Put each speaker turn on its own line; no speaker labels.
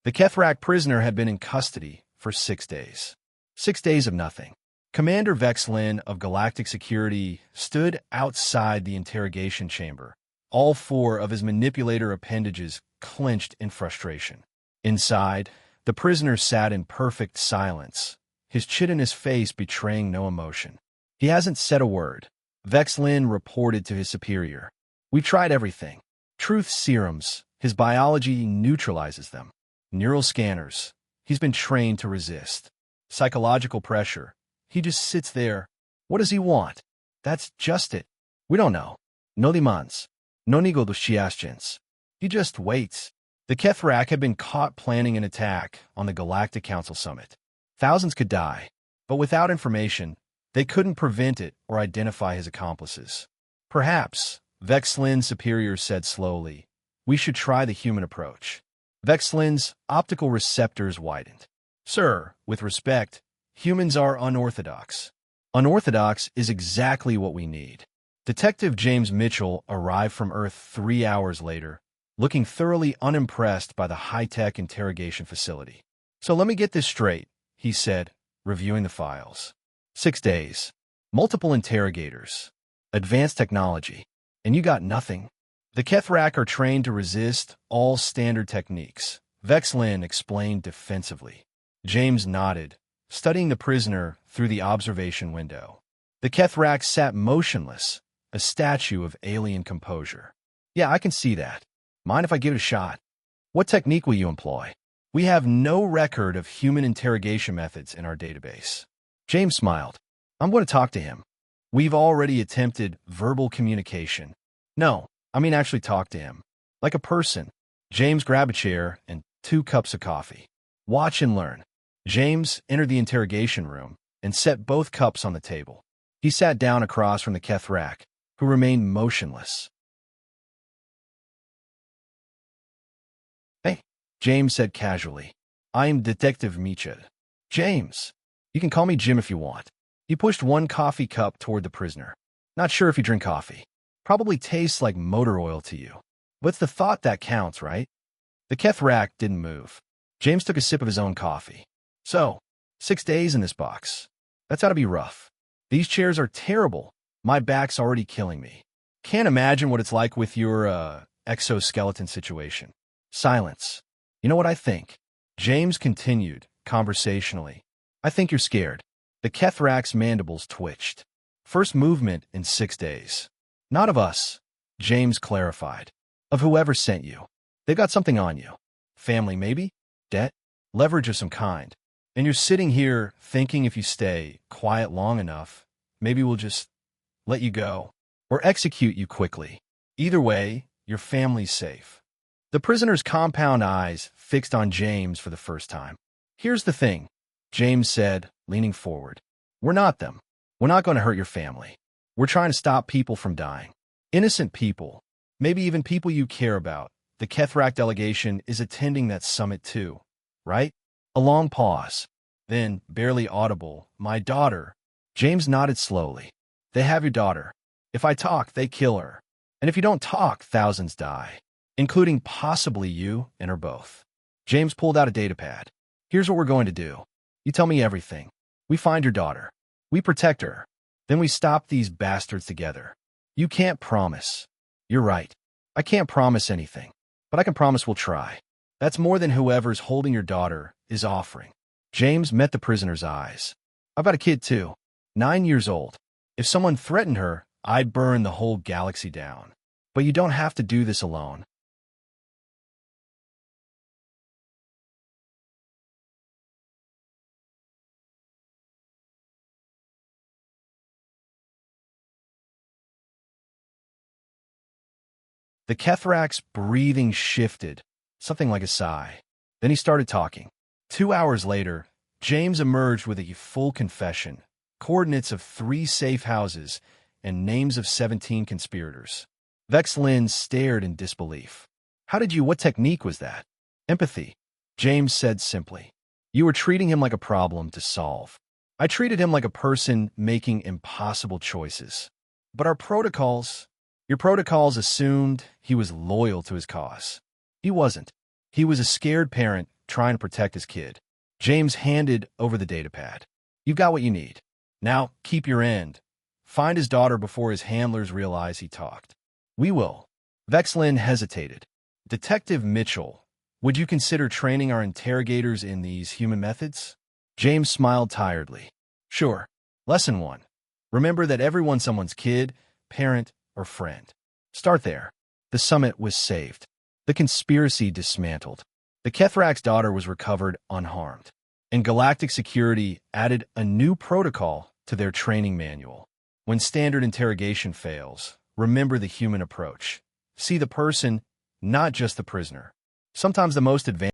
The Kethrak prisoner had been in custody for 6 days. 6 days of nothing. Commander Vex Lin of Galactic Security stood outside the interrogation chamber, all 4 of his manipulator appendages clenched in frustration. Inside, the prisoner sat in perfect silence, his chitinous face betraying no emotion. He hasn't said a word. Vex Lin reported to his superior. We've tried everything. Truth serums. His biology neutralizes them. Neural scanners. He's been trained to resist. Psychological pressure. He just sits there. What does he want? That's just it. We don't know. No demands. No negociations. He just waits. The Kethrak had been caught planning an attack on the Galactic Council Summit. Thousands could die, but without information, they couldn't prevent it or identify his accomplices. Perhaps, Vex Lin's superior said slowly, we should try the human approach. Vex Lin's optical receptors widened. Sir, with respect, humans are unorthodox. Unorthodox is exactly what we need. Detective James Mitchell arrived from Earth 3 hours later, looking thoroughly unimpressed by the high-tech interrogation facility. So let me get this straight, he said, reviewing the files. 6 days, multiple interrogators, advanced technology, and you got nothing. The Kethrak are trained to resist all standard techniques, Vex Lin explained defensively. James nodded, studying the prisoner through the observation window. The Kethrak sat motionless, a statue of alien composure. Yeah, I can see that. Mind if I give it a shot? What technique will you employ? We have no record of human interrogation methods in our database. James smiled. I'm going to talk to him. We've already attempted verbal communication. No, I mean actually talk to him. Like a person. James grabbed a chair and 2 cups of coffee. Watch and learn. James entered the interrogation room and set both cups on the table. He sat down across from the Kethrak, who remained motionless. Hey, James said casually. I am Detective Mitchell. James. You can call me Jim if you want. He pushed 1 coffee cup toward the prisoner. Not sure if you drink coffee. Probably tastes like motor oil to you. But it's the thought that counts, right? The Kethrak didn't move. James took a sip of his own coffee. So, 6 days in this box. That's gotta be rough. These chairs are terrible. My back's already killing me. Can't imagine what it's like with your, exoskeleton situation. Silence. You know what I think? James continued, conversationally. I think you're scared. The Kethrak's mandibles twitched. First movement in 6 days. Not of us, James clarified. Of whoever sent you. They've got something on you. Family, maybe? Debt? Leverage of some kind. And you're sitting here thinking if you stay quiet long enough, maybe we'll just let you go. Or execute you quickly. Either way, your family's safe. The prisoner's compound eyes fixed on James for the first time. Here's the thing, James said, leaning forward. We're not them. We're not going to hurt your family. We're trying to stop people from dying. Innocent people. Maybe even people you care about. The Kethrak delegation is attending that summit too, right? A long pause. Then, barely audible, my daughter. James nodded slowly. They have your daughter. If I talk, they kill her. And if you don't talk, thousands die. Including possibly you and her both. James pulled out a datapad. Here's what we're going to do. You tell me everything. We find your daughter. We protect her. Then we stop these bastards together. You can't promise. You're right. I can't promise anything. But I can promise we'll try. That's more than whoever's holding your daughter is offering. James met the prisoner's eyes. I've got a kid too. 9 years old. If someone threatened her, I'd burn the whole galaxy down. But you don't have to do this alone. The Kethrak's breathing shifted, something like a sigh. Then he started talking. 2 hours later, James emerged with a full confession, coordinates of 3 safe houses, and names of 17 conspirators. Vex Lin stared in disbelief. What technique was that? Empathy, James said simply. You were treating him like a problem to solve. I treated him like a person making impossible choices. But your protocols assumed he was loyal to his cause. He wasn't. He was a scared parent trying to protect his kid. James handed over the datapad. You've got what you need. Now, keep your end. Find his daughter before his handlers realize he talked. We will. Vexlin hesitated. Detective Mitchell, would you consider training our interrogators in these human methods? James smiled tiredly. Sure. Lesson 1. Remember that everyone's someone's kid, parent, or friend. Start there. The summit was saved. The conspiracy dismantled. The Kethrak's daughter was recovered unharmed. And Galactic Security added a new protocol to their training manual. When standard interrogation fails, remember the human approach. See the person, not just the prisoner. Sometimes the most advanced